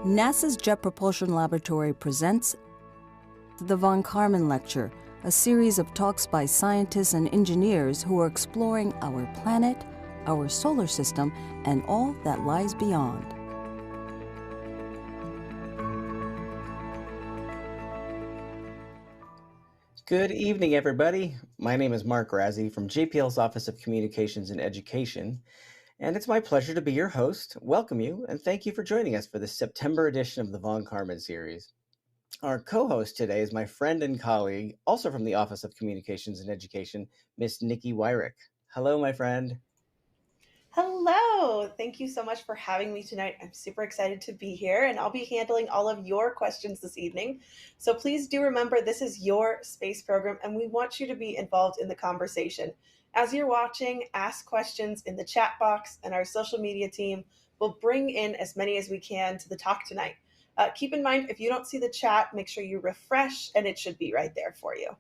NASA's Jet Propulsion Laboratory presents the Von Karman Lecture, a series of talks by scientists and engineers who are exploring our planet, our solar system, and all that lies beyond. Good evening, everybody. My name is Mark Razzie from JPL's Office of Communications and Education, and it's my pleasure to be your host, welcome you, and thank you for joining us for this September edition of the Von Karman series. Our co-host today is my friend and colleague, also from the Office of Communications and Education, Miss Nikki Wyrick. Hello, my friend. Hello! Thank you so much for having me tonight. I'm super excited to be here, and I'll be handling all of your questions this evening. So please do remember this is your space program, and we want you to be involved in the conversation. As you're watching, ask questions in the chat box, and our social media team will bring in as many as we can to the talk tonight. Keep in mind, if you don't see the chat, make sure you refresh, and it should be right there for you.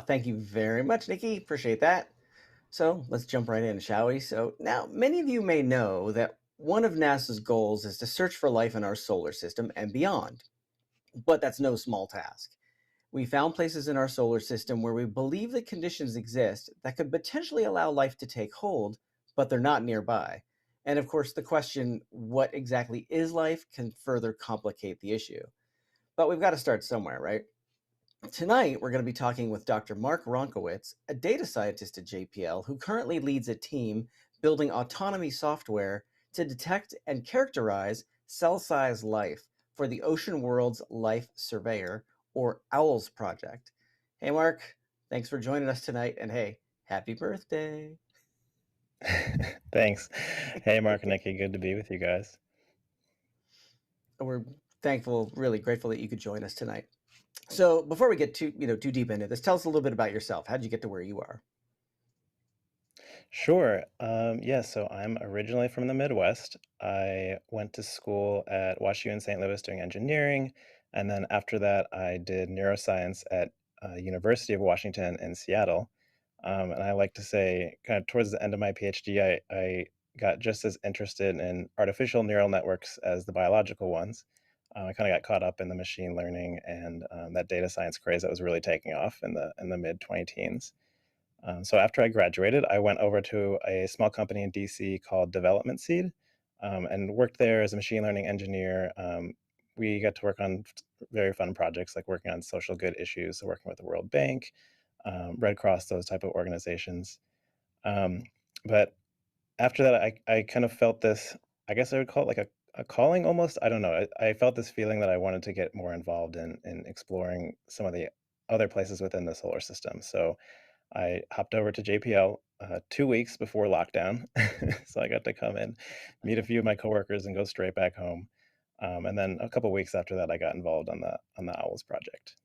Thank you very much, Nikki. Appreciate that. So let's jump right in, shall we? So now, many of you may know that one of NASA's goals is to search for life in our solar system and beyond. But that's no small task. We found places in our solar system where we believe that conditions exist that could potentially allow life to take hold, but they're not nearby. And of course, the question, what exactly is life, can further complicate the issue. But we've got to start somewhere, right? Tonight, we're going to be talking with Dr. Mark Ronkowitz, a data scientist at JPL who currently leads a team building autonomy software to detect and characterize cell-size life for the Ocean World's Life Surveyor, or OWLS project. Hey, Mark, thanks for joining us tonight, and hey, happy birthday. Thanks. Hey, Mark and Nikki, good to be with you guys. We're thankful, really grateful that you could join us tonight. So before we get too deep into this, tell us a little bit about yourself. How did you get to where you are? Sure. So I'm originally from the Midwest. I went to school at WashU in St. Louis doing engineering, and then after that, I did neuroscience at University of Washington in Seattle. And I like to say, kind of towards the end of my PhD, I got just as interested in artificial neural networks as the biological ones. I kind of got caught up in the machine learning and that data science craze that was really taking off in the mid 2010s. So after I graduated, I went over to a small company in DC called Development Seed, and worked there as a machine learning engineer. We got to work on very fun projects like working on social good issues, so working with the World Bank, Red Cross, those type of organizations. But after that, I kind of felt this, I guess I would call it like a calling almost. I don't know. I felt this feeling that I wanted to get more involved in exploring some of the other places within the solar system. So I hopped over to JPL 2 weeks before lockdown. So I got to come in, meet a few of my coworkers, and go straight back home. And then a couple weeks after that, I got involved on the OWLS project.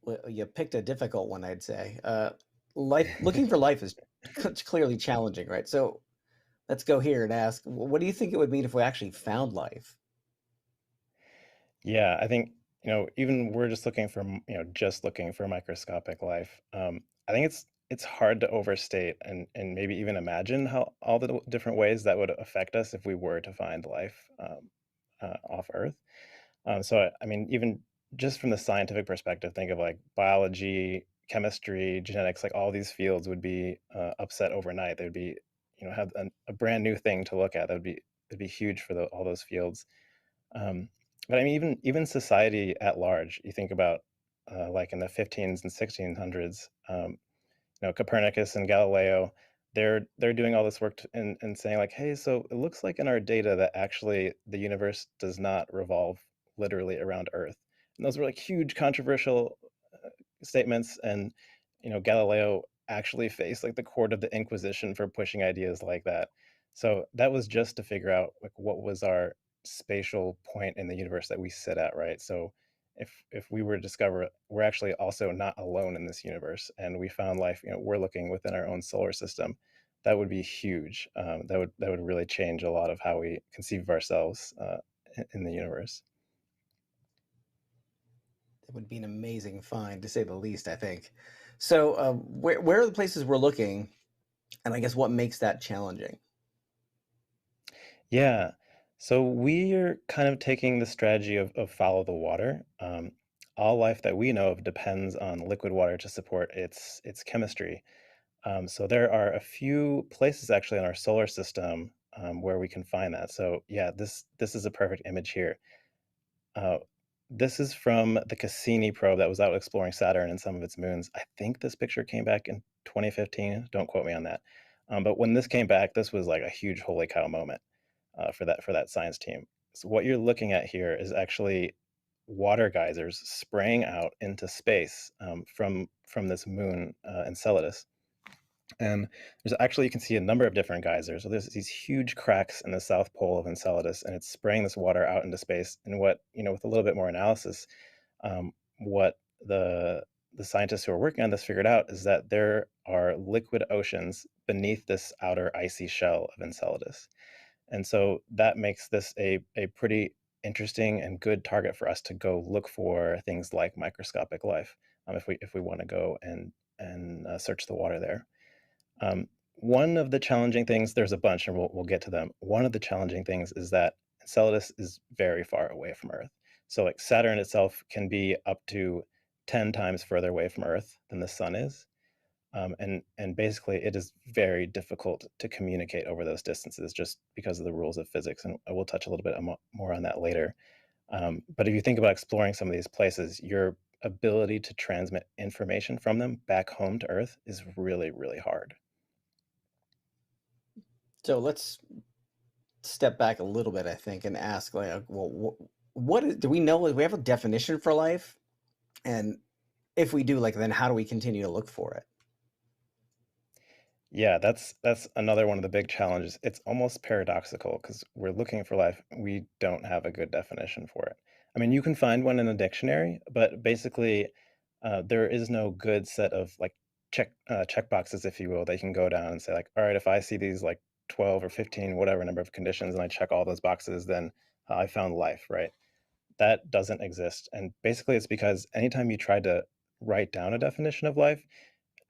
Well, you picked a difficult one, I'd say. Looking for life is clearly challenging, right? So let's go here and ask, what do you think it would mean if we actually found life? Yeah, I think, even we're just looking for, microscopic life. I think it's hard to overstate and maybe even imagine how all the different ways that would affect us if we were to find life off Earth. So, I mean, even just from the scientific perspective, think of like biology, chemistry, genetics, like all these fields would be upset overnight. There'd be, have a brand new thing to look at. It'd be huge for all those fields. But I mean, even society at large, you think about like in the 15s and 1600s, Copernicus and Galileo, they're doing all this work and saying like, hey, so it looks like in our data that actually the universe does not revolve literally around Earth. And those were like huge controversial statements. And, Galileo actually faced like the court of the Inquisition for pushing ideas like that. So that was just to figure out like what was our spatial point in the universe that we sit at, right? So if we were to discover we're actually also not alone in this universe and we found life, we're looking within our own solar system, that would be huge. That would really change a lot of how we conceive of ourselves in the universe. It would be an amazing find, to say the least, I think. So where are the places we're looking, and I guess what makes that challenging? Yeah. So we're kind of taking the strategy of follow the water. All life that we know of depends on liquid water to support its chemistry. So there are a few places actually in our solar system where we can find that. So yeah, this is a perfect image here. Uh, this is from the Cassini probe that was out exploring Saturn and some of its moons. I think this picture came back in 2015. Don't quote me on that. But when this came back, this was like a huge holy cow moment for that science team. So what you're looking at here is actually water geysers spraying out into space from this moon Enceladus. And there's actually, you can see a number of different geysers. So there's these huge cracks in the south pole of Enceladus, and it's spraying this water out into space. And what, with a little bit more analysis, what the scientists who are working on this figured out is that there are liquid oceans beneath this outer icy shell of Enceladus. And so that makes this a pretty interesting and good target for us to go look for things like microscopic life, if we want to go and search the water there. One of the challenging things, there's a bunch, and we'll get to them. One of the challenging things is that Enceladus is very far away from Earth. So like Saturn itself can be up to 10 times further away from Earth than the sun is. And basically it is very difficult to communicate over those distances just because of the rules of physics. And I will touch a little bit more on that later. But if you think about exploring some of these places, your ability to transmit information from them back home to Earth is really, really hard. So let's step back a little bit, I think, and ask, like, well, do we know? Do we have a definition for life? And if we do, like, then how do we continue to look for it? Yeah, that's another one of the big challenges. It's almost paradoxical because we're looking for life. We don't have a good definition for it. I mean, you can find one in a dictionary, but basically, there is no good set of like check boxes, if you will, that you can go down and say like, all right, if I see these like 12 or 15, whatever number of conditions, and I check all those boxes, then I found life, right? That doesn't exist. And basically, it's because anytime you try to write down a definition of life,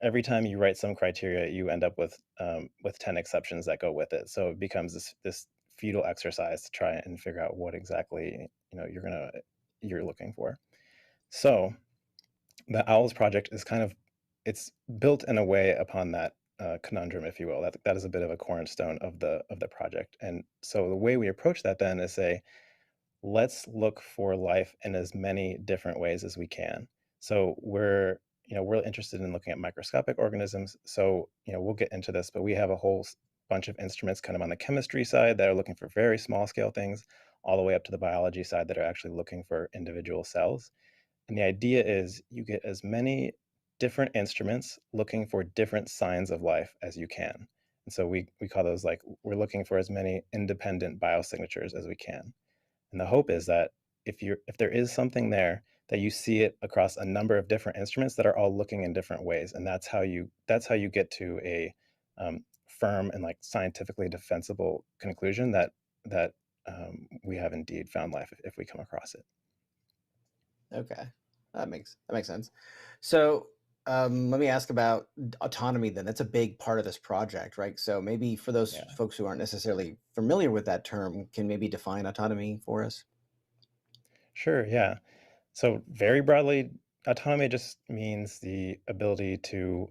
every time you write some criteria, you end up with 10 exceptions that go with it. So it becomes this futile exercise to try and figure out what exactly you're looking for. So the OWLS project is it's built in a way upon that conundrum, if you will. That is a bit of a cornerstone of the project. And so the way we approach that then is say, let's look for life in as many different ways as we can. So we're interested in looking at microscopic organisms. So, we'll get into this, but we have a whole bunch of instruments kind of on the chemistry side that are looking for very small scale things, all the way up to the biology side that are actually looking for individual cells. And the idea is you get as many different instruments looking for different signs of life as you can. And so we call those, like, we're looking for as many independent biosignatures as we can. And the hope is that if there is something there, that you see it across a number of different instruments that are all looking in different ways, and that's how you get to a firm and like scientifically defensible conclusion that we have indeed found life if we come across it. Okay, that makes sense. So let me ask about autonomy then. That's a big part of this project, right? So maybe for those folks who aren't necessarily familiar with that term, can maybe define autonomy for us? Sure, yeah. So very broadly, autonomy just means the ability to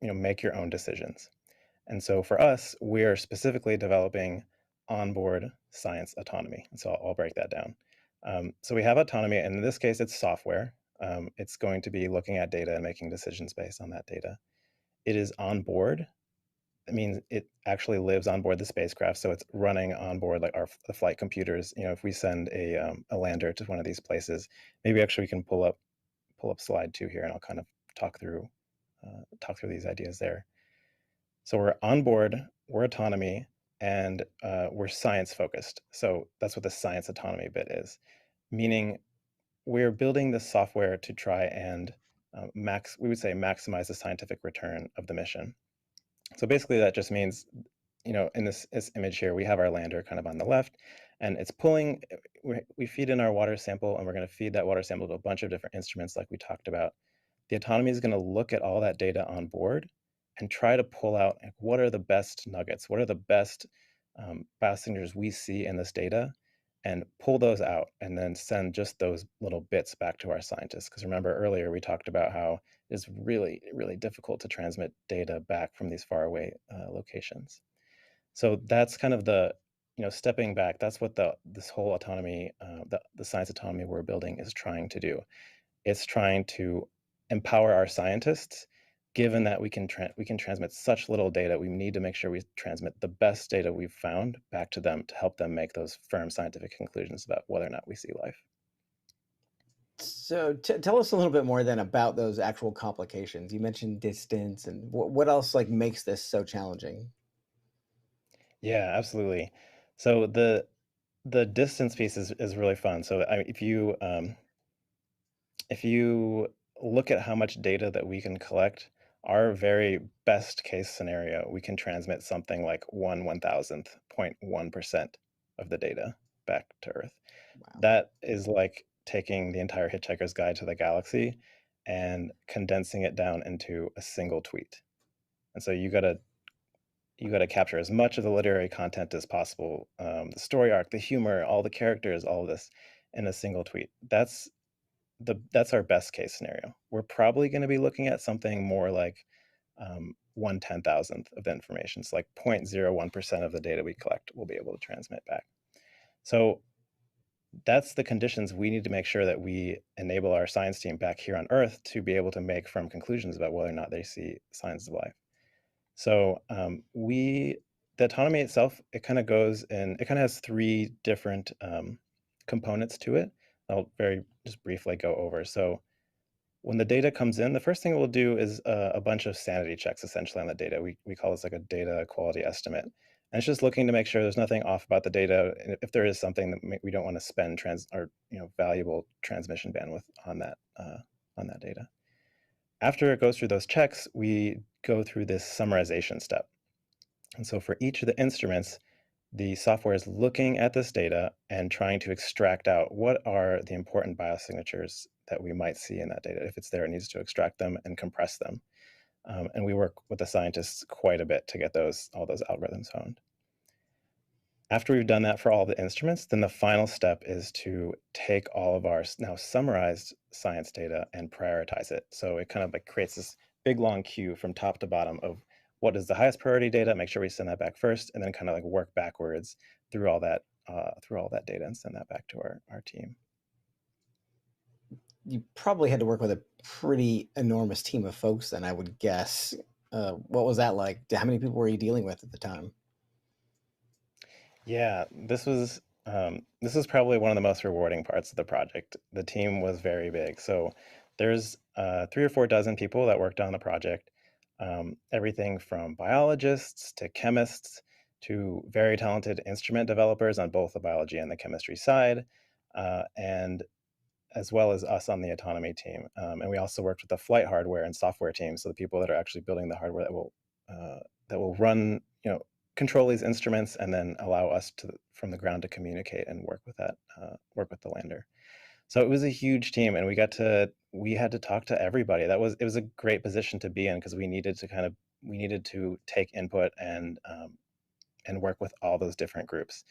make your own decisions. And so for us, we are specifically developing onboard science autonomy. And so I'll break that down. So we have autonomy, and in this case, it's software. It's going to be looking at data and making decisions based on that data. It is on board. It means it actually lives on board the spacecraft, so it's running on board like the flight computers. If we send a lander to one of these places, maybe actually we can pull up slide 2 here, and I'll kind of talk through these ideas there. So we're on board, we're autonomy, and we're science focused. So that's what the science autonomy bit is, meaning we're building this software to try and maximize the scientific return of the mission. So basically that just means, in this image here, we have our lander kind of on the left, and it's pulling, we feed in our water sample, and we're going to feed that water sample to a bunch of different instruments like we talked about. The autonomy is going to look at all that data on board and try to pull out, like, what are the best nuggets, what are the best biosignatures we see in this data and pull those out and then send just those little bits back to our scientists. Because remember earlier we talked about how it's really, really difficult to transmit data back from these faraway locations. So that's kind of the, stepping back, that's what this whole autonomy, the science autonomy we're building is trying to do. It's trying to empower our scientists, given that we can transmit such little data. We need to make sure we transmit the best data we've found back to them to help them make those firm scientific conclusions about whether or not we see life. So tell us a little bit more then about those actual complications. You mentioned distance, and what else like makes this so challenging? Yeah, absolutely. So the distance piece is really fun. So if you look at how much data that we can collect, our very best case scenario, we can transmit something like 1/1000th.1% of the data back to Earth. Wow. That is like taking the entire Hitchhiker's Guide to the Galaxy and condensing it down into a single tweet. And so you gotta capture as much of the literary content as possible, the story arc, the humor, all the characters, all of this in a single tweet. That's our best case scenario. We're probably going to be looking at something more like 1/10,000th of the information. So like 0.01% of the data we collect will be able to transmit back. So that's the conditions we need to make sure that we enable our science team back here on Earth to be able to make firm conclusions about whether or not they see signs of life. So the autonomy itself, it kind of has three different components to it. I'll very just briefly go over. So when the data comes in, the first thing we'll do is a bunch of sanity checks essentially on the data. We call this like a data quality estimate. And it's just looking to make sure there's nothing off about the data. And if there is something that we don't want to spend valuable transmission bandwidth on that data. After it goes through those checks, we go through this summarization step. And so for each of the instruments, the software is looking at this data and trying to extract out what are the important biosignatures that we might see in that data. If it's there, it needs to extract them and compress them. And we work with the scientists quite a bit to get all those algorithms honed. After we've done that for all the instruments, then the final step is to take all of our now summarized science data and prioritize it. So it kind of like creates this big long queue from top to bottom of what is the highest priority data, make sure we send that back first, and then kind of like work backwards through all that data and send that back to our team. You probably had to work with a pretty enormous team of folks then, I would guess. What was that like? How many people were you dealing with at the time? Yeah, this was probably one of the most rewarding parts of the project. The team was very big. So there's 3 or 4 dozen people that worked on the project. Everything from biologists to chemists to very talented instrument developers on both the biology and the chemistry side, and as well as us on the autonomy team. And we also worked with the flight hardware and software teams, so the people that are actually building the hardware that will run, control these instruments and then allow us from the ground to communicate and work with the lander. So it was a huge team, and we had to talk to everybody. It was a great position to be in because we needed to take input and work with all those different groups.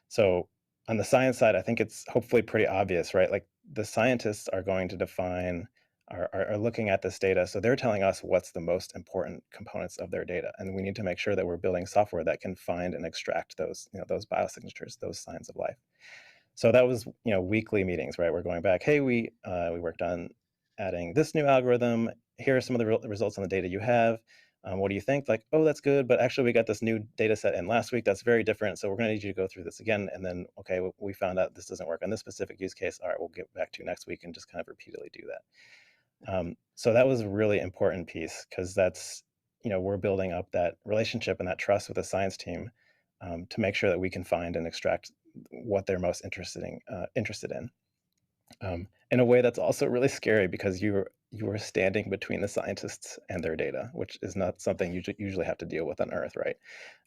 So on the science side, I think it's hopefully pretty obvious, right? Like the scientists are going to are looking at this data. So they're telling us what's the most important components of their data. And we need to make sure that we're building software that can find and extract those biosignatures, those signs of life. So that was, weekly meetings, right? We're going back, hey, we worked on adding this new algorithm. Here are some of the results on the data you have. What do you think? Like, oh, that's good, but actually we got this new data set in last week that's very different. So we're going to need you to go through this again. And then, okay, we found out this doesn't work on this specific use case. All right, we'll get back to you next week and just kind of repeatedly do that. So that was a really important piece because that's, we're building up that relationship and that trust with the science team to make sure that we can find and extract what they're most interested in. In a way that's also really scary because you are standing between the scientists and their data, which is not something you usually have to deal with on Earth, right?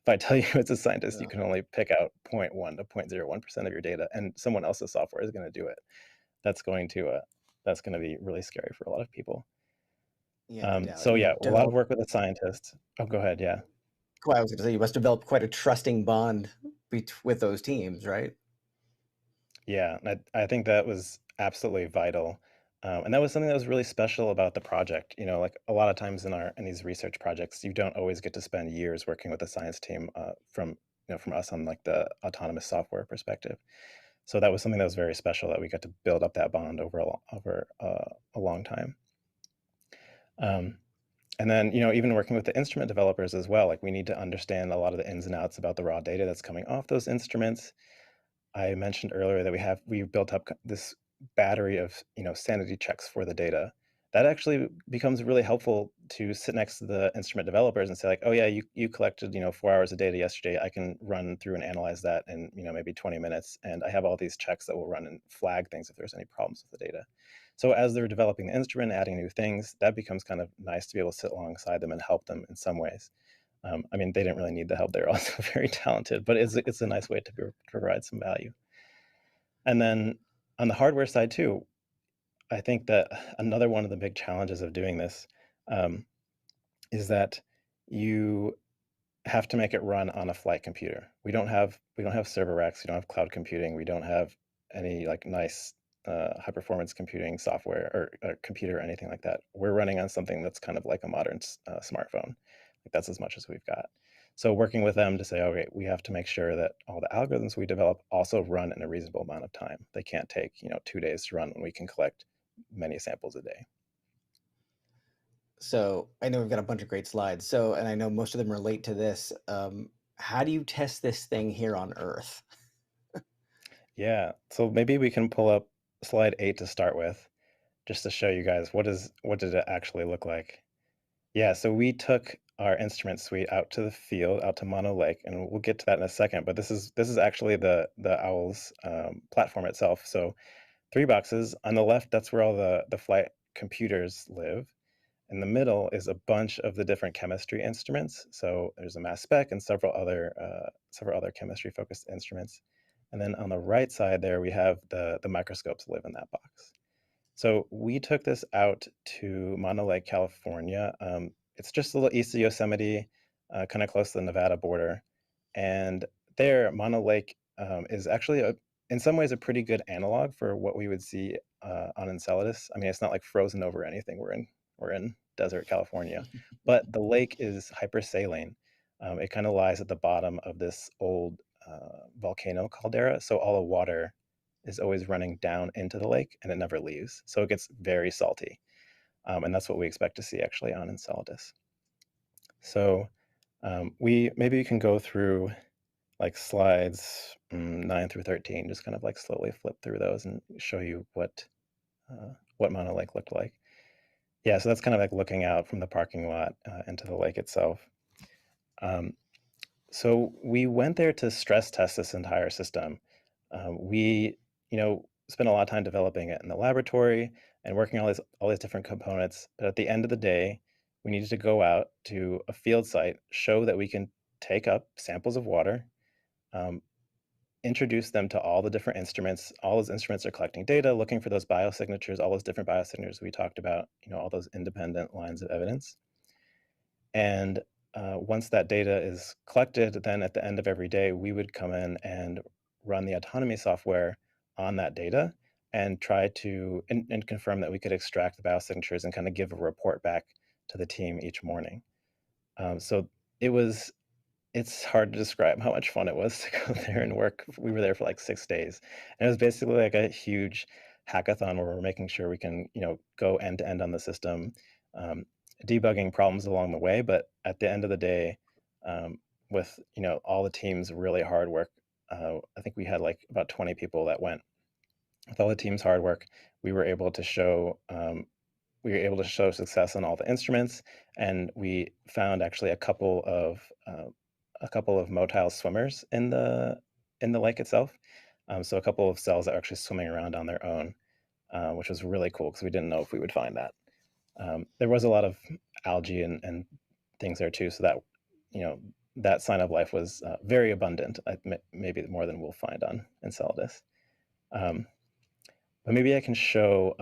If I tell you as a scientist, you can only pick out 0.1 to 0.01% of your data, and someone else's software is going to do it. That's going to be really scary for a lot of people. Yeah, no doubt. So yeah, a lot of work with the scientists. Oh, go ahead. Yeah. I was going to say, you must develop quite a trusting bond with those teams, right? Yeah, and I think that was absolutely vital. And that was something that was really special about the project. Like a lot of times in these research projects, you don't always get to spend years working with a science team from us on like the autonomous software perspective. So that was something that was very special that we got to build up that bond over a long time. Um, and then, even working with the instrument developers as well, like we need to understand a lot of the ins and outs about the raw data that's coming off those instruments. I mentioned earlier that we built up this battery of sanity checks for the data. That actually becomes really helpful to sit next to the instrument developers and say like, oh yeah, you collected 4 hours of data yesterday. I can run through and analyze that in maybe 20 minutes, and I have all these checks that will run and flag things if there's any problems with the data. So as they're developing the instrument, adding new things, that becomes kind of nice to be able to sit alongside them and help them in some ways. I mean, they didn't really need the help. They're also very talented, but it's a nice way to provide some value. And then on the hardware side too, I think that another one of the big challenges of doing this is that you have to make it run on a flight computer. We don't have server racks. We don't have cloud computing. We don't have any like nice high performance computing software or computer or anything like that. We're running on something that's kind of like a modern smartphone. Like that's as much as we've got. So working with them to say, okay, we have to make sure that all the algorithms we develop also run in a reasonable amount of time. They can't take 2 days to run when we can collect many samples a day. So I know we've got a bunch of great slides. So, and I know most of them relate to this. How do you test this thing here on Earth? Yeah, so maybe we can pull up slide 8 to start with, just to show you guys what did it actually look like. Yeah, so we took our instrument suite out to the field, out to Mono Lake, and we'll get to that in a second. But this is actually the OWLS platform itself. So 3 boxes on the left. That's where all the flight computers live. In the middle is a bunch of the different chemistry instruments. So there's a mass spec and several other chemistry focused instruments. And then on the right side there, we have the microscopes live in that box. So we took this out to Mono Lake, California. It's just a little east of Yosemite, kind of close to the Nevada border. And there, Mono Lake is actually, in some ways, a pretty good analog for what we would see on Enceladus. I mean, it's not like frozen over anything. We're in desert California, but the lake is hypersaline. It kind of lies at the bottom of this old volcano caldera, so all the water is always running down into the lake and it never leaves. So it gets very salty. And that's what we expect to see actually on Enceladus. So maybe we can go through like slides 9 through 13, just kind of like slowly flip through those and show you what Mono Lake looked like. Yeah, so that's kind of like looking out from the parking lot into the lake itself. So we went there to stress test this entire system. We spent a lot of time developing it in the laboratory and working on all these different components. But at the end of the day, we needed to go out to a field site, show that we can take up samples of water, introduce them to all the different instruments. All those instruments are collecting data, looking for those biosignatures, all those different biosignatures we talked about, all those independent lines of evidence. And once that data is collected, then at the end of every day, we would come in and run the autonomy software on that data and try to and confirm that we could extract the biosignatures and kind of give a report back to the team each morning. So it's hard to describe how much fun it was to go there and work. We were there for like 6 days. And it was basically like a huge hackathon where we're making sure we can, go end to end on the system, debugging problems along the way. But at the end of the day, with, all the team's really hard work, I think we had like about 20 people that went. With all the team's hard work, we were able to show success on all the instruments, and we found actually a couple of motile swimmers in the lake itself. So a couple of cells that are actually swimming around on their own, which was really cool because we didn't know if we would find that. There was a lot of algae and things there too, so that that sign of life was very abundant, maybe more than we'll find on Enceladus. But maybe I can show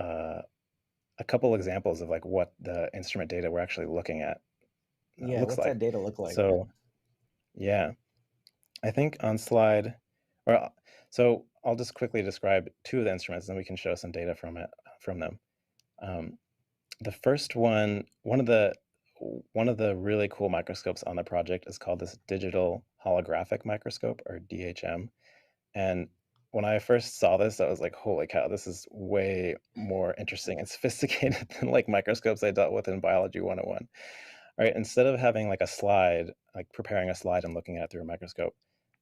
a couple examples of like what the instrument data we're actually looking at Yeah, looks what's like. that data look like? So Yeah. I think on slide, or so I'll just quickly describe two of the instruments, and then we can show some data from them. Um, the first one of the really cool microscopes on the project is called this digital holographic microscope, or DHM. And when I first saw this, I was like, holy cow, this is way more interesting and sophisticated than like microscopes I dealt with in Biology 101. All right, instead of having like a slide, like preparing a slide and looking at it through a microscope,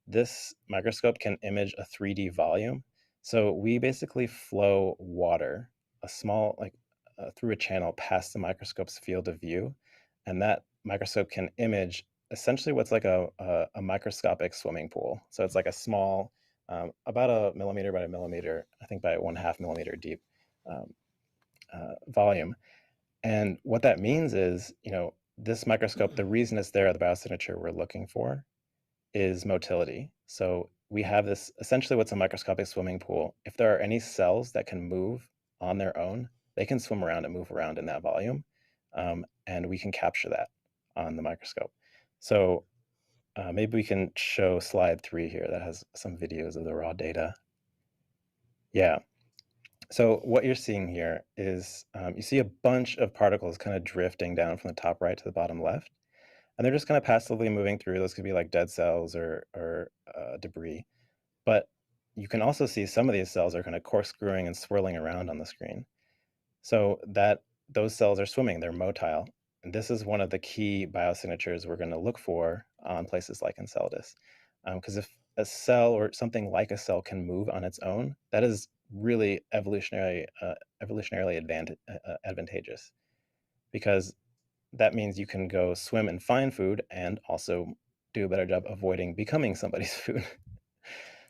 this microscope can image a 3D volume. So we basically flow water, a small, like through a channel past the microscope's field of view. And that microscope can image essentially what's like a microscopic swimming pool. So it's like a small, about a millimeter by a millimeter, I think by 1/2 millimeter deep um, volume. And what that means is, this microscope, the reason it's there, the biosignature we're looking for, is motility. So we have this essentially what's a microscopic swimming pool. If there are any cells that can move on their own, they can swim around and move around in that volume. And we can capture that on the microscope. So maybe we can show slide 3 here that has some videos of the raw data. Yeah. So what you're seeing here is you see a bunch of particles kind of drifting down from the top right to the bottom left. And they're just kind of passively moving through. Those could be like dead cells or debris. But you can also see some of these cells are kind of corkscrewing and swirling around on the screen. So that those cells are swimming, they're motile. And this is one of the key biosignatures we're going to look for on places like Enceladus. Because if a cell or something like a cell can move on its own, that is really evolutionarily advantageous, because that means you can go swim and find food and also do a better job avoiding becoming somebody's food.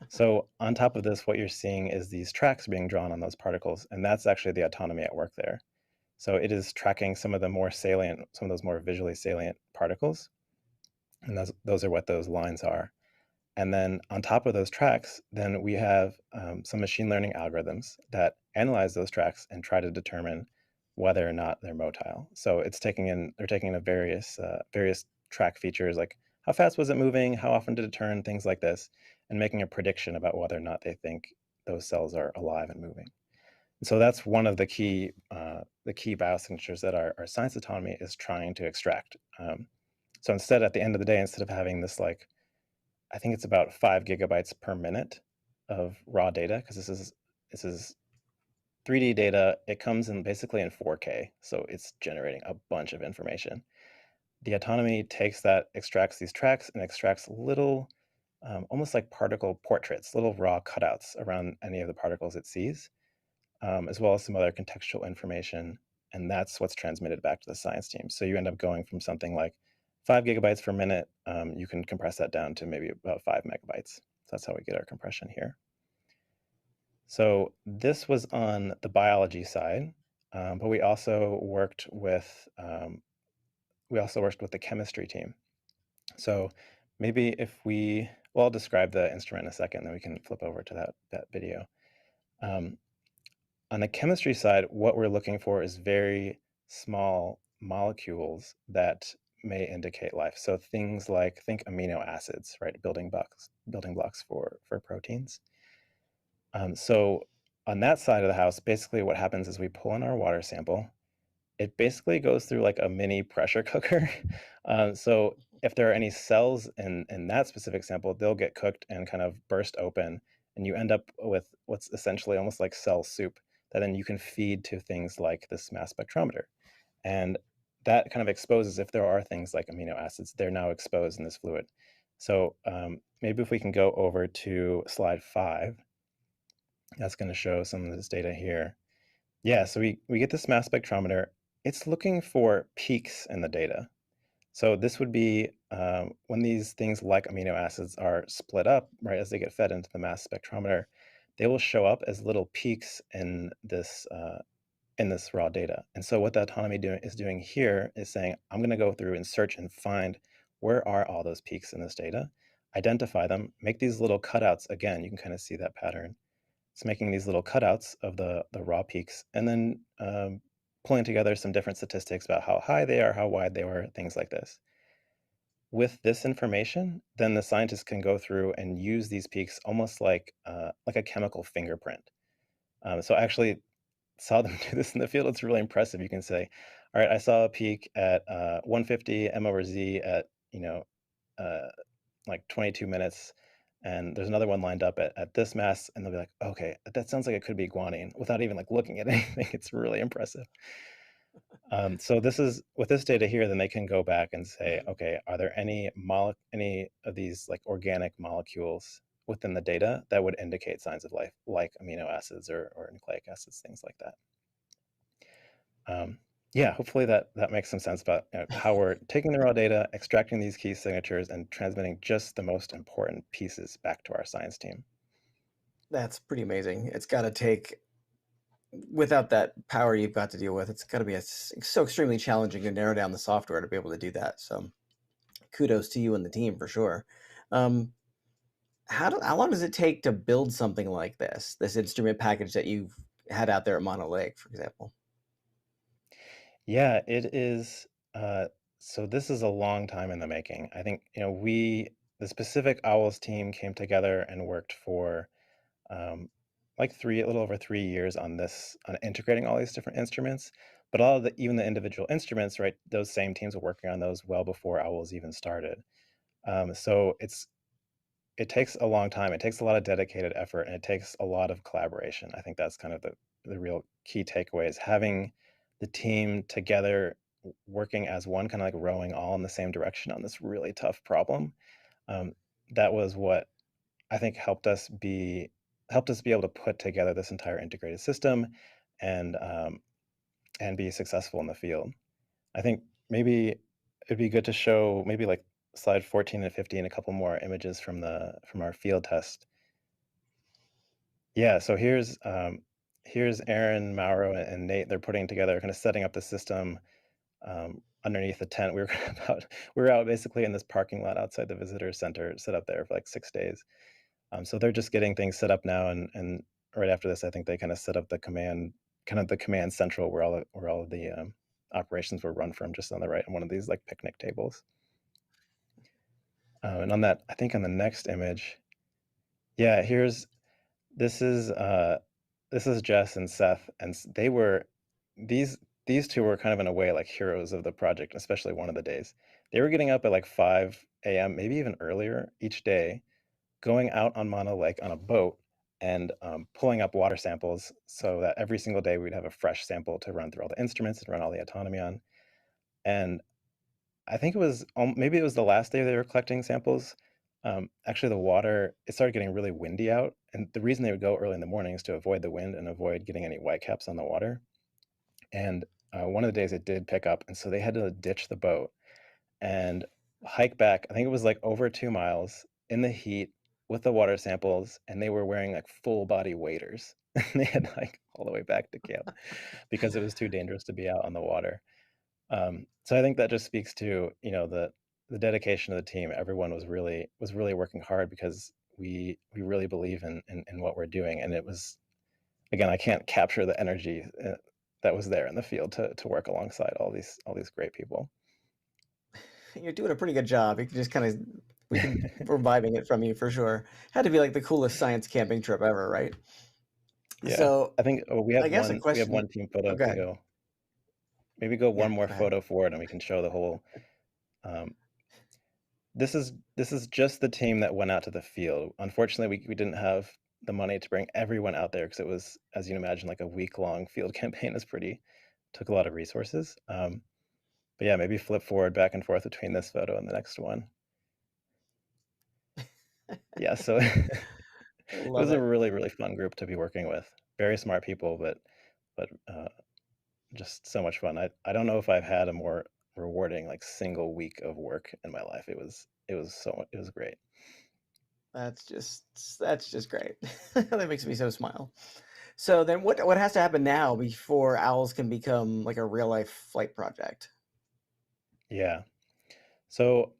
So on top of this, what you're seeing is these tracks being drawn on those particles, and that's actually the autonomy at work there. So it is tracking some of the more salient, some of those more visually salient particles, and those are what those lines are. And then on top of those tracks, then we have some machine learning algorithms that analyze those tracks and try to determine whether or not they're motile. So they're taking in various track features, like how fast was it moving, how often did it turn, things like this, and making a prediction about whether or not they think those cells are alive and moving. And so that's one of the key biosignatures that our science autonomy is trying to extract. So instead, at the end of the day, instead of having this like, I think it's about 5 gigabytes per minute of raw data, because this is 3D data. It comes in basically in 4K, so it's generating a bunch of information. The autonomy takes that, extracts these tracks, and extracts little, almost like particle portraits, little raw cutouts around any of the particles it sees, as well as some other contextual information, and that's what's transmitted back to the science team. So you end up going from something like 5 gigabytes per minute, you can compress that down to maybe about 5 megabytes. So that's how we get our compression here. So this was on the biology side, but we also worked with the chemistry team. So maybe I'll describe the instrument in a second, then we can flip over to that video. On the chemistry side, what we're looking for is very small molecules that may indicate life. So things like, think amino acids, right? Building blocks for proteins. So on that side of the house, basically what happens is we pull in our water sample. It basically goes through like a mini pressure cooker. So if there are any cells in that specific sample, they'll get cooked and kind of burst open, and you end up with what's essentially almost like cell soup that then you can feed to things like this mass spectrometer. And that kind of exposes, if there are things like amino acids, they're now exposed in this fluid. So maybe if we can go over to slide 5, that's going to show some of this data here. Yeah, so we get this mass spectrometer. It's looking for peaks in the data. So this would be when these things like amino acids are split up, right, as they get fed into the mass spectrometer, they will show up as little peaks in this raw data. And so what the autonomy is doing here is saying, I'm going to go through and search and find where are all those peaks in this data, identify them, make these little cutouts. Again, you can kind of see that pattern. It's making these little cutouts of the raw peaks, and then pulling together some different statistics about how high they are, how wide they are, things like this. with this information, then the scientists can go through and use these peaks almost like a chemical fingerprint. So I actually saw them do this in the field. It's really impressive. You can say, all right, I saw a peak at 150 m over z at, uh, like 22 minutes, and there's another one lined up at this mass, and they'll be like, okay, that sounds like it could be guanine without even like looking at anything. It's really impressive. So this is with this data here, then they can go back and say, okay, are there any of these like organic molecules within the data that would indicate signs of life, like amino acids or nucleic acids, things like that. Yeah, hopefully that makes some sense about how we're taking the raw data, extracting these key signatures, and transmitting just the most important pieces back to our science team. That's pretty amazing. It's got to take, without that power you've got to deal with, it's got to be so extremely challenging to narrow down the software to be able to do that. So kudos to you and the team for sure. How long does it take to build something like this instrument package that you've had out there at Mono Lake, for example? Yeah, it is. So this is a long time in the making. I think, the specific OWLS team came together and worked for um, like a little over 3 years on integrating all these different instruments. But even the individual instruments, right? Those same teams were working on those well before OWLS even started. So it takes a long time. It takes a lot of dedicated effort, and it takes a lot of collaboration. I think that's kind of the real key takeaway is having the team together working as one, kind of like rowing all in the same direction on this really tough problem. That was what I think helped us be able to put together this entire integrated system and be successful in the field. I think maybe it'd be good to show maybe like slide 14 and 15, a couple more images from our field test. Yeah, so here's Aaron, Mauro, and Nate. They're putting together, kind of setting up the system underneath the tent. We were out basically in this parking lot outside the visitor center, set up there for like 6 days. So they're just getting things set up now, and right after this, I think they kind of set up the command central where all of the operations were run from, just on the right, on one of these like picnic tables. And on that, I think on the next image, yeah, this is Jess and Seth, and these two were kind of in a way like heroes of the project, especially one of the days. They were getting up at like 5 a.m., maybe even earlier each day, going out on Mono Lake on a boat and pulling up water samples so that every single day we'd have a fresh sample to run through all the instruments and run all the autonomy on. And I think maybe it was the last day they were collecting samples. Actually, it started getting really windy out. And the reason they would go early in the morning is to avoid the wind and avoid getting any whitecaps on the water. And one of the days it did pick up. And so they had to ditch the boat and hike back. I think it was like over 2 miles in the heat with the water samples. And they were wearing like full body waders. And they had to hike all the way back to camp because it was too dangerous to be out on the water. So I think that just speaks to, the dedication of the team. Everyone was really working hard because we really believe in what we're doing. And it was, again, I can't capture the energy that was there in the field to work alongside all these great people. You're doing a pretty good job. You can just we're vibing it from you for sure. Had to be like the coolest science camping trip ever, right? Yeah. So I think we I have guess a one question. team photo Go to ahead. go. Maybe go Yeah, one more go ahead. photo forward and we can show the whole. This is just the team that went out to the field. Unfortunately, we didn't have the money to bring everyone out there because it was, as you can imagine, like a week-long field campaign took a lot of resources. But yeah, maybe flip forward back and forth between this photo and the next one. Yeah, so it Love was a it. really, really fun group to be working with. Very smart people, but just so much fun. I don't know if I've had a more rewarding like single week of work in my life. It was great. That's just great. That makes me so smile. So then what has to happen now before OWLS can become like a real life flight project? Yeah. So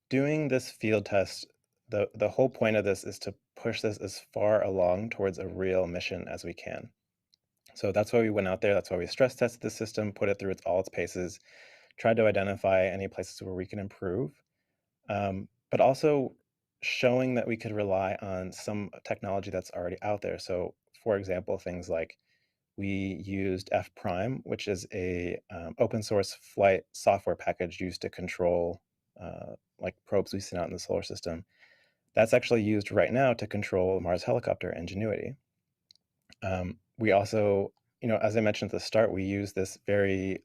doing this field test, the whole point of this is to push this as far along towards a real mission as we can. So that's why we went out there. That's why we stress tested the system, put it through all its paces, tried to identify any places where we can improve, but also showing that we could rely on some technology that's already out there. So, for example, things like we used F Prime, which is a open source flight software package used to control like probes we send out in the solar system. That's actually used right now to control Mars helicopter Ingenuity. We also, as I mentioned at the start, we use this very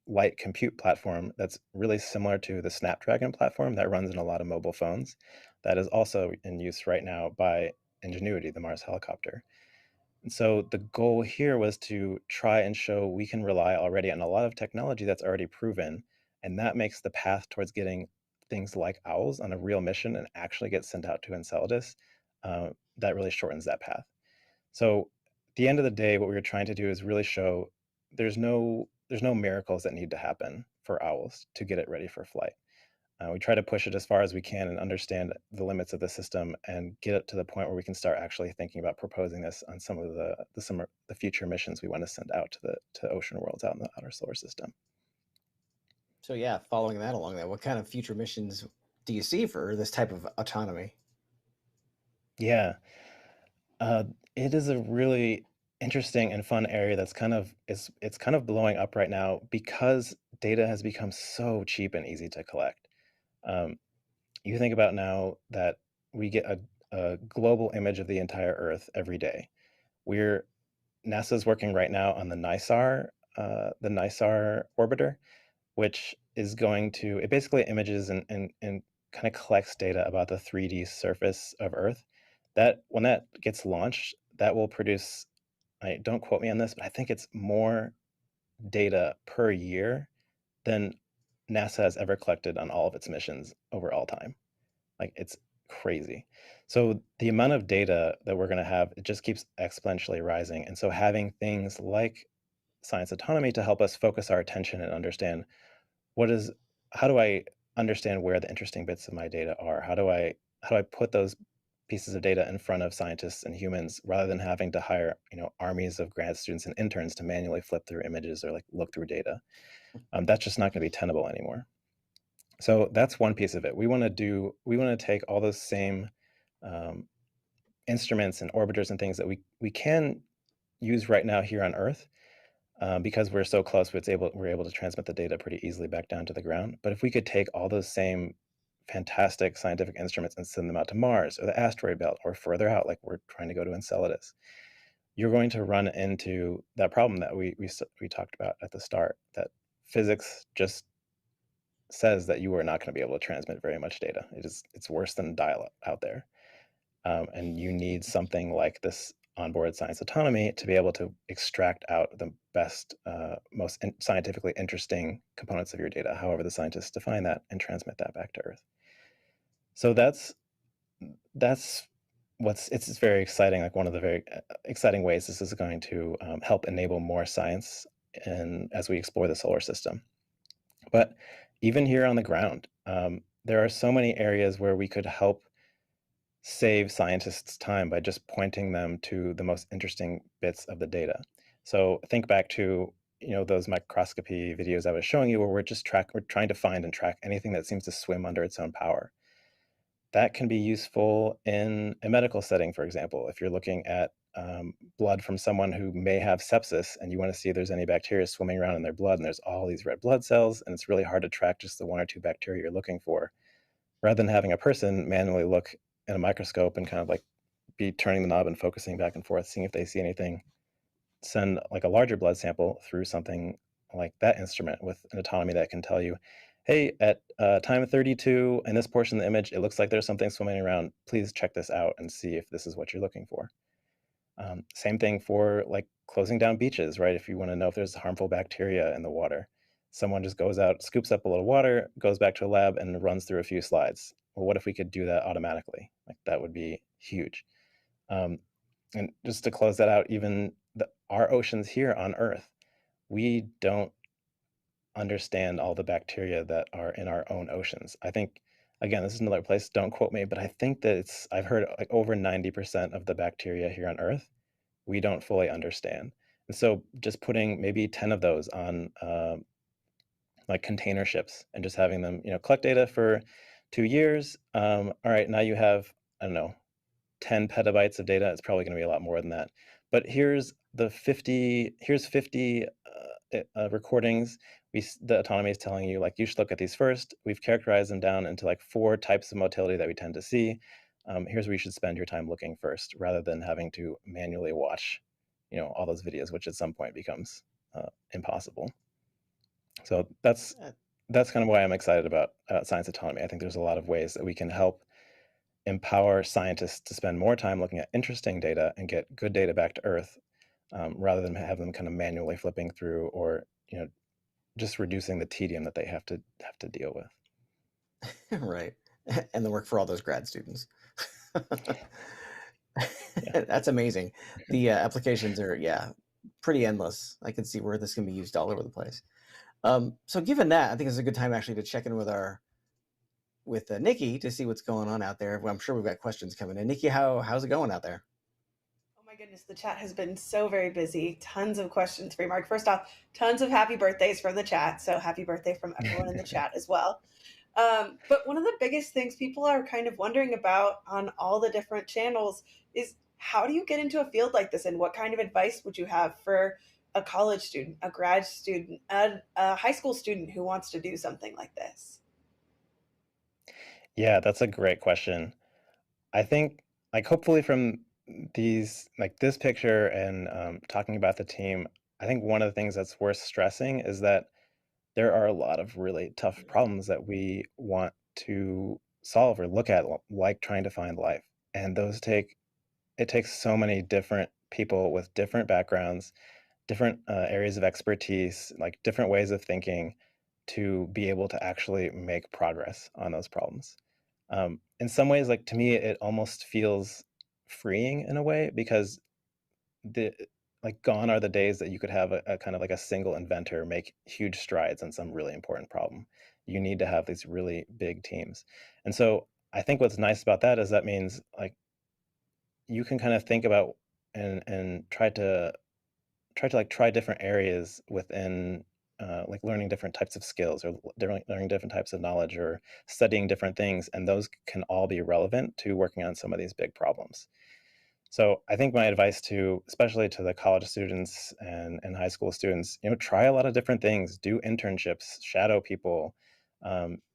light compute platform that's really similar to the Snapdragon platform that runs in a lot of mobile phones. That is also in use right now by Ingenuity, the Mars helicopter. And so the goal here was to try and show we can rely already on a lot of technology that's already proven, and that makes the path towards getting things like OWLS on a real mission and actually get sent out to Enceladus, that really shortens that path. So at the end of the day, what we were trying to do is really show there's no miracles that need to happen for OWLS to get it ready for flight. We try to push it as far as we can and understand the limits of the system and get it to the point where we can start actually thinking about proposing this on some of the future missions we want to send out to ocean worlds out in the outer solar system. So yeah, following that along, what kind of future missions do you see for this type of autonomy? Yeah, it is a really interesting and fun area that's it's kind of blowing up right now because data has become so cheap and easy to collect. Um, you think about now that we get a global image of the entire Earth every day. NASA's working right now on the NISAR orbiter, which is going to, it basically images and kind of collects data about the 3D surface of Earth. That when that gets launched, that will produce, don't quote me on this, but I think it's more data per year than NASA has ever collected on all of its missions over all time. Like it's crazy. So the amount of data that we're going to have, it just keeps exponentially rising. And so having things like science autonomy to help us focus our attention and understand how do I understand where the interesting bits of my data are? How do I put those pieces of data in front of scientists and humans rather than having to hire, armies of grad students and interns to manually flip through images or like look through data? That's just not going to be tenable anymore. So that's one piece of it. We want to take all those same instruments and orbiters and things that we can use right now here on Earth, because we're so close, we're able to transmit the data pretty easily back down to the ground. But if we could take all those same fantastic scientific instruments and send them out to Mars or the asteroid belt or further out, like we're trying to go to Enceladus, you're going to run into that problem that we talked about at the start, that physics just says that you are not going to be able to transmit very much data. It's worse than dial-up out there. And you need something like this onboard science autonomy to be able to extract out the best, most scientifically interesting components of your data, however the scientists define that, and transmit that back to Earth. So that's it's very exciting. Like one of the very exciting ways this is going to help enable more science and as we explore the solar system. But even here on the ground, there are so many areas where we could help save scientists time by just pointing them to the most interesting bits of the data. So think back to those microscopy videos I was showing you where we're trying to find and track anything that seems to swim under its own power. That can be useful in a medical setting, for example. If you're looking at blood from someone who may have sepsis and you want to see if there's any bacteria swimming around in their blood, and there's all these red blood cells, and it's really hard to track just the one or two bacteria you're looking for, rather than having a person manually look in a microscope and kind of like be turning the knob and focusing back and forth, seeing if they see anything, send like a larger blood sample through something like that instrument with an autonomy that can tell you, hey, at time 32 in this portion of the image, it looks like there's something swimming around. Please check this out and see if this is what you're looking for. Same thing for like closing down beaches, right? If you want to know if there's harmful bacteria in the water, someone just goes out, scoops up a little water, goes back to a lab and runs through a few slides. Well, what if we could do that automatically? Like that would be huge. And just to close that out, even our oceans here on Earth, we don't understand all the bacteria that are in our own oceans. I think, again, this is another place, don't quote me, but I think that I've heard like over 90% of the bacteria here on Earth, we don't fully understand. And so just putting maybe 10 of those on like container ships, and just having them, collect data for 2 years. All right, now you have, I don't know, 10 petabytes of data. It's probably going to be a lot more than that. But here's 50 recordings. The autonomy is telling you, like, you should look at these first. We've characterized them down into like 4 types of motility that we tend to see. Here's where you should spend your time looking first, rather than having to manually watch, all those videos, which at some point becomes impossible. So that's kind of why I'm excited about science autonomy. I think there's a lot of ways that we can help empower scientists to spend more time looking at interesting data and get good data back to Earth, rather than have them kind of manually flipping through, or just reducing the tedium that they have to deal with. Right. And the work for all those grad students. That's amazing. The applications are, pretty endless. I can see where this can be used all over the place. So given that, I think it's a good time actually to check in with Nikki to see what's going on out there. Well, I'm sure we've got questions coming in. Nikki, how's it going out there? Oh my goodness, the chat has been so very busy. Tons of questions for you, Mark. First off, tons of happy birthdays from the chat. So happy birthday from everyone in the chat as well. But one of the biggest things people are kind of wondering about on all the different channels is, how do you get into a field like this, and what kind of advice would you have for a college student, a grad student, a high school student who wants to do something like this? Yeah, that's a great question. I think, like, hopefully from this picture and talking about the team, I think one of the things that's worth stressing is that there are a lot of really tough problems that we want to solve or look at, like trying to find life. And it takes so many different people with different backgrounds, different areas of expertise, like different ways of thinking, to be able to actually make progress on those problems. In some ways, like, to me, it almost feels freeing in a way, because gone are the days that you could have a kind of like a single inventor make huge strides on some really important problem. You need to have these really big teams. And so I think what's nice about that is that means, like, you can kind of think about and try different areas within, like, learning different types of skills, or learning different types of knowledge, or studying different things, and those can all be relevant to working on some of these big problems. So I think my advice especially to the college students and high school students, try a lot of different things, do internships, shadow people,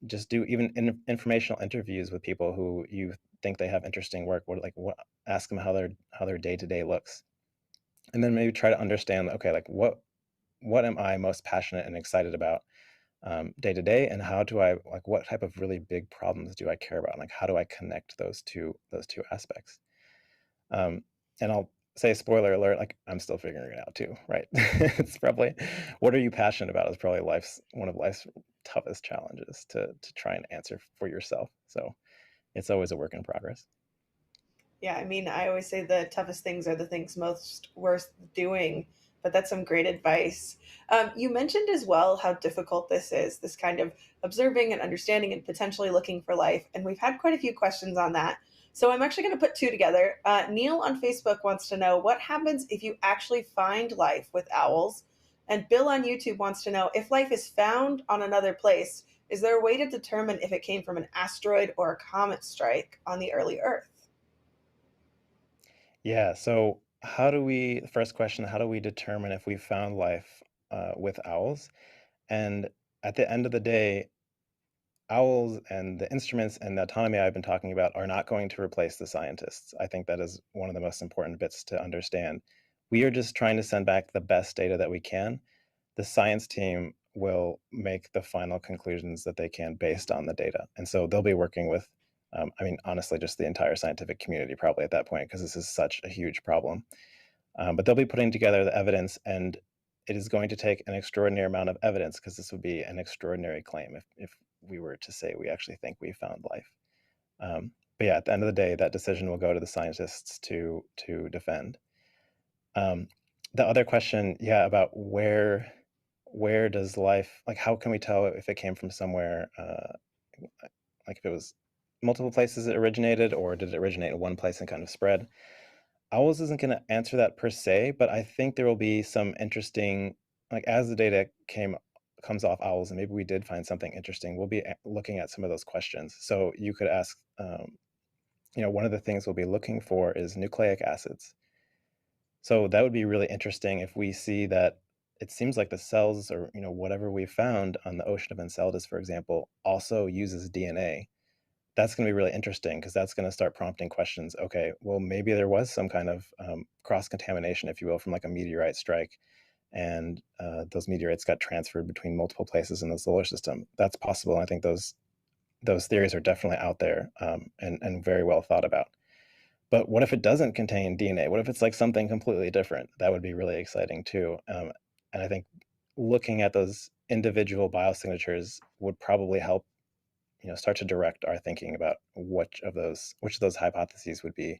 just do even informational interviews with people who you think they have interesting work. Ask them how their day-to-day looks, and then maybe try to understand, okay, like, what am I most passionate and excited about day to day, and how do I, like, what type of really big problems do I care about? Like, how do I connect those two aspects? And I'll say, spoiler alert, like, I'm still figuring it out too, right? It's probably, what are you passionate about is probably one of life's toughest challenges to try and answer for yourself. So it's always a work in progress. Yeah, I mean, I always say the toughest things are the things most worth doing, but that's some great advice. You mentioned as well how difficult this kind of observing and understanding and potentially looking for life. And we've had quite a few questions on that. So I'm actually going to put two together. Neil on Facebook wants to know, what happens if you actually find life with owls? And Bill on YouTube wants to know, if life is found on another place, is there a way to determine if it came from an asteroid or a comet strike on the early Earth? Yeah. So the first question, how do we determine if we found life with owls? And at the end of the day, owls and the instruments and the autonomy I've been talking about are not going to replace the scientists. I think that is one of the most important bits to understand. We are just trying to send back the best data that we can. The science team will make the final conclusions that they can based on the data. And so they'll be working with, I mean, honestly, just the entire scientific community probably at that point, because this is such a huge problem. But they'll be putting together the evidence, and it is going to take an extraordinary amount of evidence, because this would be an extraordinary claim if we were to say we actually think we found life. But yeah, at the end of the day, that decision will go to the scientists to defend. The other question, yeah, about where does life, like, how can we tell if it came from somewhere, like if it was multiple places it originated, or did it originate in one place and kind of spread? OWLS isn't going to answer that per se, but I think there will be some interesting, like, as the data came comes off OWLS, and maybe we did find something interesting, we'll be looking at some of those questions. So you could ask, one of the things we'll be looking for is nucleic acids. So that would be really interesting if we see that it seems like the cells, or whatever we found on the ocean of Enceladus, for example, also uses DNA. That's going to be really interesting, because that's going to start prompting questions. Okay, well, maybe there was some kind of cross-contamination, if you will, from like a meteorite strike, and those meteorites got transferred between multiple places in the solar system. That's possible. I think those theories are definitely out there, and very well thought about. But what if it doesn't contain DNA? What if it's like something completely different? That would be really exciting too. And I think looking at those individual biosignatures would probably help, start to direct our thinking about which of those hypotheses would be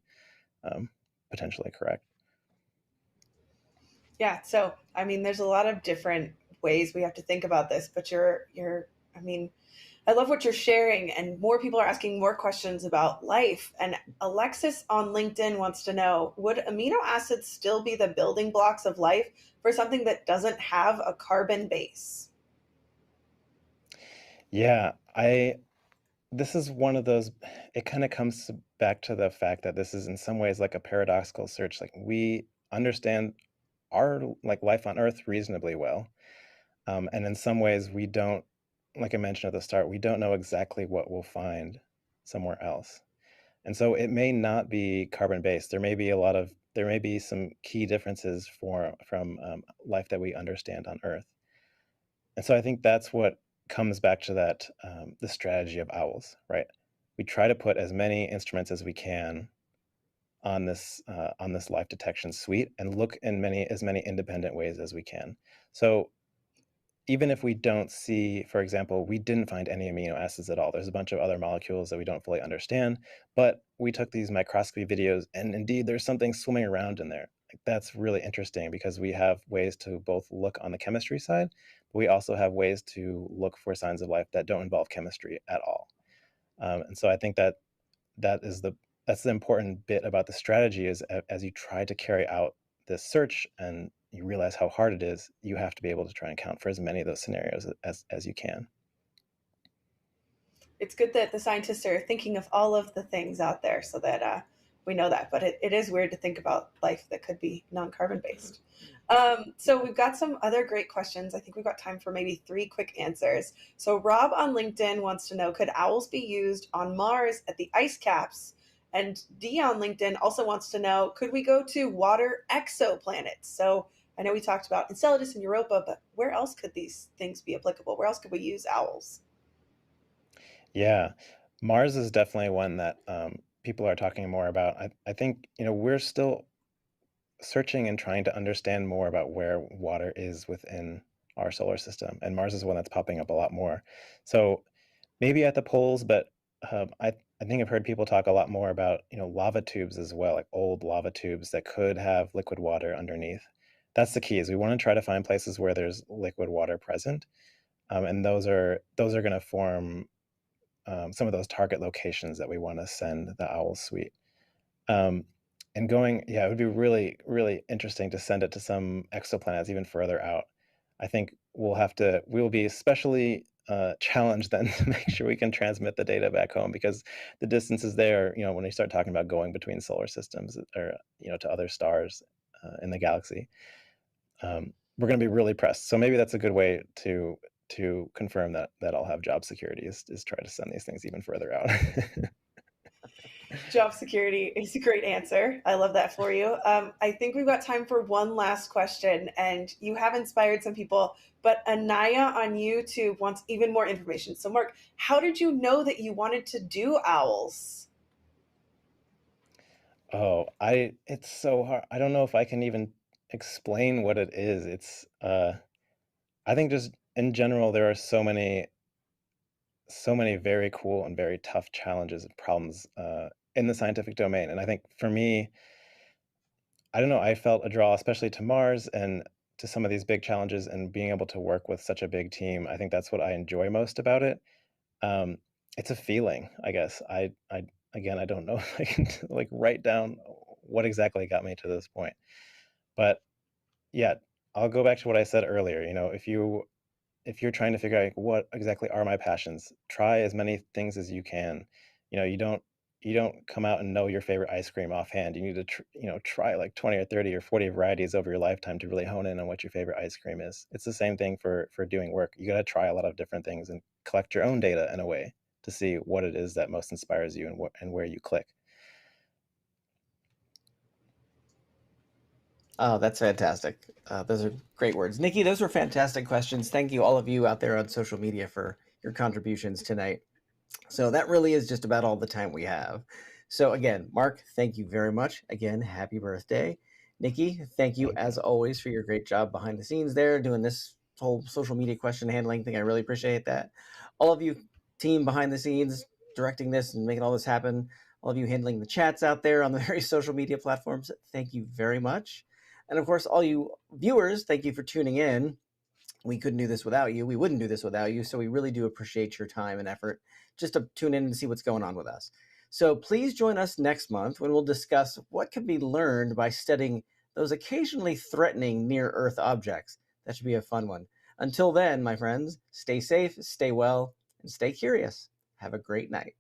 potentially correct. Yeah, so I mean, there's a lot of different ways we have to think about this, but I mean, I love what you're sharing, and more people are asking more questions about life. And Alexis on LinkedIn wants to know, would amino acids still be the building blocks of life for something that doesn't have a carbon base? Yeah, this is one of those, it kind of comes back to the fact that this is in some ways like a paradoxical search. Like, we understand our like life on Earth reasonably well. And in some ways we don't, like I mentioned at the start, we don't know exactly what we'll find somewhere else. And so it may not be carbon-based. There may be some key differences from life that we understand on Earth. And so I think that's what comes back to that, the strategy of OWLS, right? We try to put as many instruments as we can on this life detection suite, and look in as many independent ways as we can. So even if we don't see, for example, we didn't find any amino acids at all, there's a bunch of other molecules that we don't fully understand, but we took these microscopy videos, and indeed there's something swimming around in there. Like, that's really interesting, because we have ways to both look on the chemistry side, but we also have ways to look for signs of life that don't involve chemistry at all. And so I think that's the important bit about the strategy, is as you try to carry out this search and you realize how hard it is, you have to be able to try and account for as many of those scenarios as you can. It's good that the scientists are thinking of all of the things out there, so that we know that. But it is weird to think about life that could be non-carbon based. So we've got some other great questions. I think we've got time for maybe 3 quick answers. So Rob on LinkedIn wants to know, could owls be used on Mars at the ice caps? And Dee on LinkedIn also wants to know, could we go to water exoplanets? So I know we talked about Enceladus and Europa, but where else could these things be applicable? Where else could we use owls? Yeah, Mars is definitely one that people are talking more about. I think, we're still searching and trying to understand more about where water is within our solar system, and Mars is one that's popping up a lot more. So maybe at the poles, but I think I've heard people talk a lot more about, lava tubes as well, like old lava tubes that could have liquid water underneath. That's the key, is we want to try to find places where there's liquid water present, and those are going to form some of those target locations that we want to send the OWL suite. And it would be really, really interesting to send it to some exoplanets even further out. I think we'll be especially challenged then to make sure we can transmit the data back home, because the distances there, when you start talking about going between solar systems, or, to other stars in the galaxy, we're going to be really pressed. So maybe that's a good way to confirm that I'll have job security, is try to send these things even further out. Job security is a great answer. I love that for you. I think we've got time for one last question, and you have inspired some people, but Anaya on YouTube wants even more information. So Mark, how did you know that you wanted to do owls? Oh, it's so hard. I don't know if I can even explain what it is. It's I think just in general there are so many very cool and very tough challenges and problems in the scientific domain. And I think for me, I don't know, I felt a draw, especially to Mars and to some of these big challenges, and being able to work with such a big team. I think that's what I enjoy most about it. Um, it's a feeling, I guess. Again, I don't know if I can like write down what exactly got me to this point. But yeah, I'll go back to what I said earlier. If you if you're trying to figure out like, what exactly are my passions, try as many things as you can. You don't come out and know your favorite ice cream offhand. You need to try like 20 or 30 or 40 varieties over your lifetime to really hone in on what your favorite ice cream is. It's the same thing for doing work. You got to try a lot of different things and collect your own data in a way to see what it is that most inspires you and where you click. Oh, that's fantastic. Those are great words. Nikki, those were fantastic questions. Thank you, all of you out there on social media, for your contributions tonight. So that really is just about all the time we have. So again, Mark, thank you very much. Again, happy birthday. Nikki, thank you as always for your great job behind the scenes there, doing this whole social media question handling thing. I really appreciate that. All of you team behind the scenes, directing this and making all this happen, all of you handling the chats out there on the various social media platforms, thank you very much. And of course, all you viewers, thank you for tuning in. We couldn't do this without you. We wouldn't do this without you. So we really do appreciate your time and effort just to tune in and see what's going on with us. So please join us next month when we'll discuss what can be learned by studying those occasionally threatening near-Earth objects. That should be a fun one. Until then, my friends, stay safe, stay well, and stay curious. Have a great night.